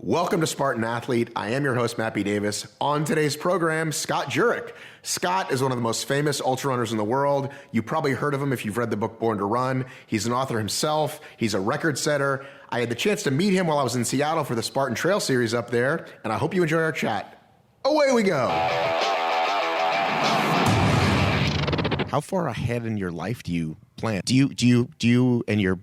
Welcome to Spartan Athlete. I am your host, Matt B. Davis. On today's program, Scott Jurek. Scott is one of the most famous ultra runners in the world. You probably heard of him if you've read the book Born to Run. He's an author himself. He's a record setter. I had the chance to meet him while I was in Seattle for the Spartan Trail series up there, and I hope you enjoy our chat. Away we go. How far ahead in your life do you plan? Do you and your,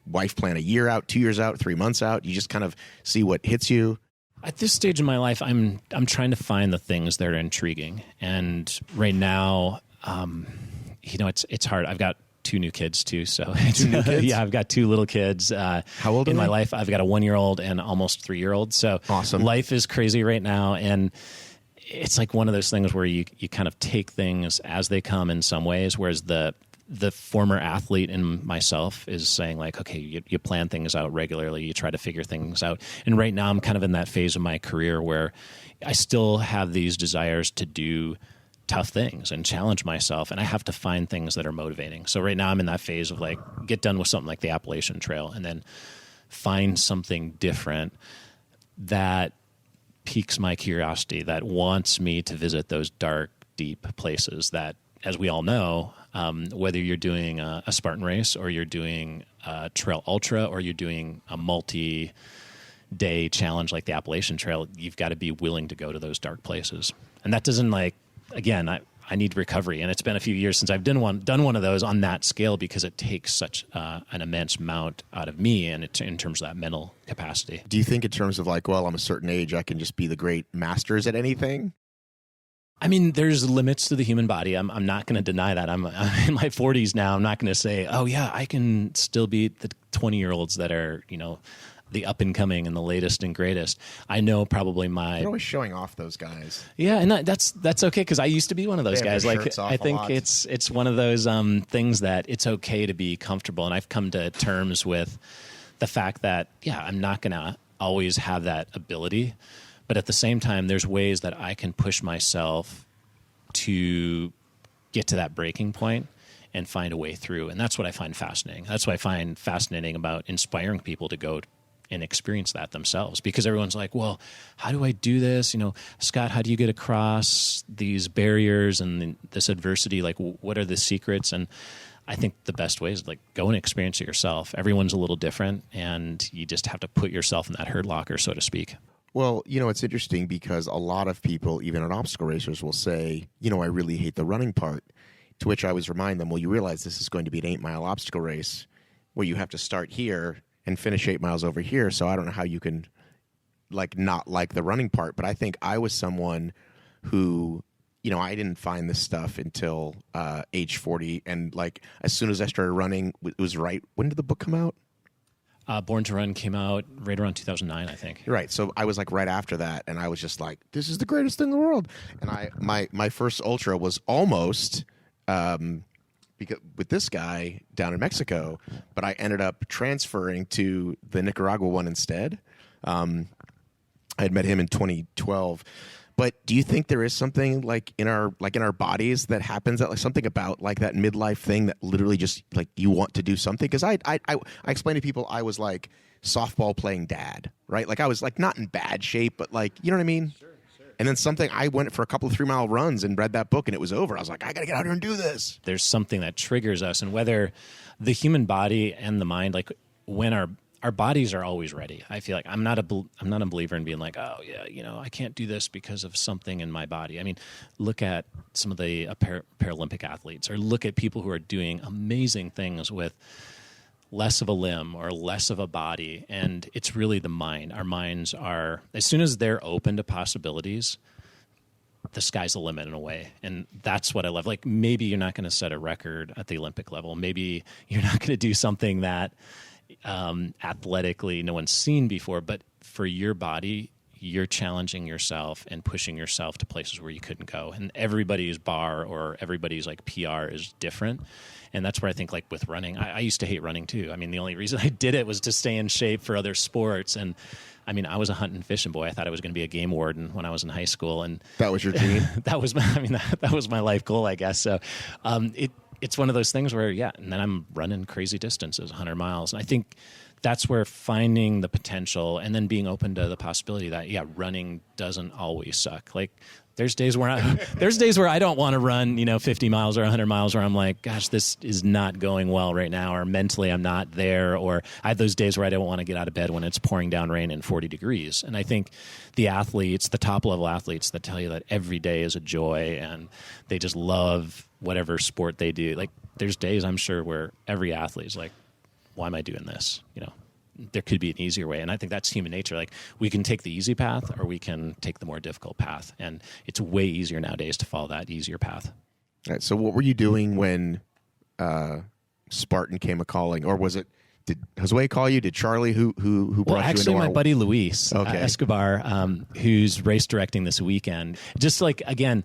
wife plan a year out, 2 years out, 3 months out? You just kind of see what hits you? At this stage in my life, I'm trying to find the things that are intriguing. And right now, it's hard. I've got 2 new kids too. So Two new kids? Yeah, I've got 2 little kids. How old are in they? my life? I've got a 1-year-old and almost 3-year-old. So awesome. Life is crazy right now. And it's like one of those things where you kind of take things as they come in some ways, whereas the former athlete in myself is saying like, okay, you plan things out regularly, you try to figure things out. And right now I'm kind of in that phase of my career where I still have these desires to do tough things and challenge myself, and I have to find things that are motivating. So right now I'm in that phase of like, get done with something like the Appalachian Trail and then find something different that piques my curiosity, that wants me to visit those dark, deep places that, as we all know, whether you're doing a Spartan race or you're doing a trail ultra or you're doing a multi-day challenge like the Appalachian Trail, you've got to be willing to go to those dark places. And that doesn't I need recovery. And it's been a few years since I've done one of those on that scale because it takes such an immense amount out of me and in terms of that mental capacity. Do you think in terms of like, well, I'm a certain age, I can just be the great masters at anything? I mean, there's limits to the human body. I'm not going to deny that. I'm in my 40s now. I'm not going to say, oh, yeah, I can still beat the 20-year-olds that are, the up-and-coming and the latest and greatest. I know probably You're always showing off those guys. Yeah, and that's okay, because I used to be one of those guys. Like, I think it's one of those things that it's okay to be comfortable. And I've come to terms with the fact that, yeah, I'm not going to always have that ability. But at the same time, there's ways that I can push myself to get to that breaking point and find a way through. And that's what I find fascinating. That's what I find fascinating about inspiring people to go and experience that themselves. Because everyone's like, well, how do I do this? Scott, how do you get across these barriers and this adversity? Like, what are the secrets? And I think the best way is like go and experience it yourself. Everyone's a little different, and you just have to put yourself in that hurt locker, so to speak. Well, it's interesting because a lot of people, even at obstacle racers, will say, I really hate the running part. To which I always remind them, well, you realize this is going to be an 8-mile obstacle race where you have to start here and finish 8 miles over here. So I don't know how you can not like the running part. But I think I was someone who, I didn't find this stuff until age 40. And as soon as I started running, it was right. When did the book come out? Born to Run came out right around 2009, I think. Right. So I was right after that, and I was just like, this is the greatest thing in the world. And my first ultra was almost because with this guy down in Mexico, but I ended up transferring to the Nicaragua one instead. I had met him in 2012. But do you think there is something in our bodies that happens, that something about that midlife thing that literally just you want to do something? Because I explain to people I was softball playing dad, right? I was not in bad shape, but you know what I mean? Sure. And then I went for a couple of 3-mile runs and read that book, and it was over. I was like, I got to get out here and do this. There's something that triggers us, and whether the human body and the mind, when our bodies are always ready. I feel like I'm not a believer in being like, oh yeah, I can't do this because of something in my body. I mean, look at some of the Paralympic athletes, or look at people who are doing amazing things with less of a limb or less of a body. And it's really the mind. Our minds are, as soon as they're open to possibilities, the sky's the limit in a way. And that's what I love. Maybe you're not going to set a record at the Olympic level. Maybe you're not going to do something that athletically no one's seen before, but for your body, you're challenging yourself and pushing yourself to places where you couldn't go. And everybody's bar or everybody's PR is different. And that's where I think with running, I used to hate running too. I mean, the only reason I did it was to stay in shape for other sports. And I mean, I was a hunting and fishing boy. I thought I was going to be a game warden when I was in high school. And that was your dream? that was my life goal, I guess. So it's one of those things where, yeah, and then I'm running crazy distances, 100 miles. And I think that's where finding the potential and then being open to the possibility that, yeah, running doesn't always suck. Like, there's days where I don't want to run, 50 miles or 100 miles, where I'm like, gosh, this is not going well right now, or mentally I'm not there, or I have those days where I don't want to get out of bed when it's pouring down rain and 40 degrees. And I think the athletes, the top level athletes that tell you that every day is a joy and they just love whatever sport they do. Like, there's days I'm sure where every athlete is like, why am I doing this? There could be an easier way. And I think that's human nature. Like, we can take the easy path or we can take the more difficult path. And it's way easier nowadays to follow that easier path. All right, so what were you doing when Spartan came a-calling? Or was it, did Josue call you? Did Charlie, who brought you into actually, my buddy Luis Escobar, who's race directing this weekend, just like, again,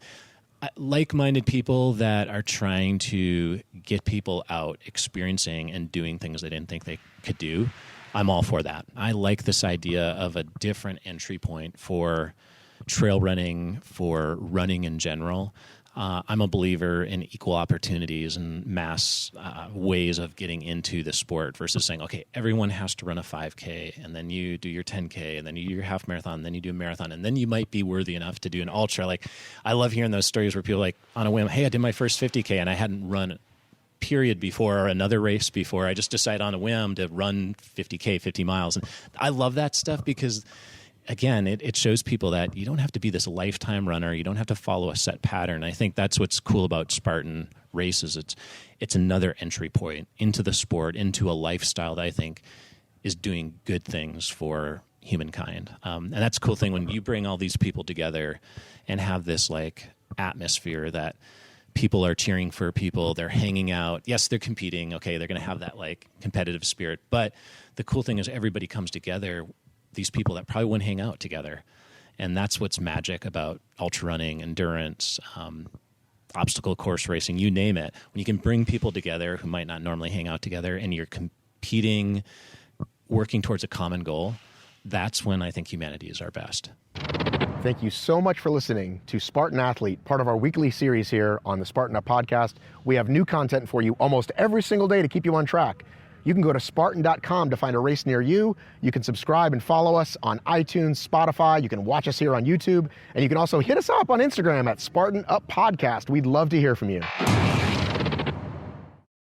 like-minded people that are trying to get people out experiencing and doing things they didn't think they could do. I'm all for that. I like this idea of a different entry point for trail running, for running in general. I'm a believer in equal opportunities and mass ways of getting into the sport versus saying, okay, everyone has to run a 5K, and then you do your 10K, and then you do your half marathon, and then you do a marathon, and then you might be worthy enough to do an ultra. Like, I love hearing those stories where people like, on a whim, hey, I did my first 50K, and I hadn't run period before or another race before. I just decided on a whim to run 50K, 50 miles. And I love that stuff because, again, it shows people that you don't have to be this lifetime runner. You don't have to follow a set pattern. I think that's what's cool about Spartan races. It's another entry point into the sport, into a lifestyle that I think is doing good things for humankind. And that's a cool thing when you bring all these people together and have this like atmosphere that people are cheering for people, they're hanging out. Yes, they're competing. Okay, they're going to have that like competitive spirit. But the cool thing is everybody comes together, these people that probably wouldn't hang out together. And that's what's magic about ultra running, endurance, obstacle course racing, you name it. When you can bring people together who might not normally hang out together and you're competing, working towards a common goal, that's when I think humanity is our best. Thank you so much for listening to Spartan Athlete, part of our weekly series here on the Spartan Up podcast. We have new content for you almost every single day to keep you on track. You can go to Spartan.com to find a race near you. You can subscribe and follow us on iTunes, Spotify. You can watch us here on YouTube. And you can also hit us up on Instagram at Spartan Up Podcast. We'd love to hear from you.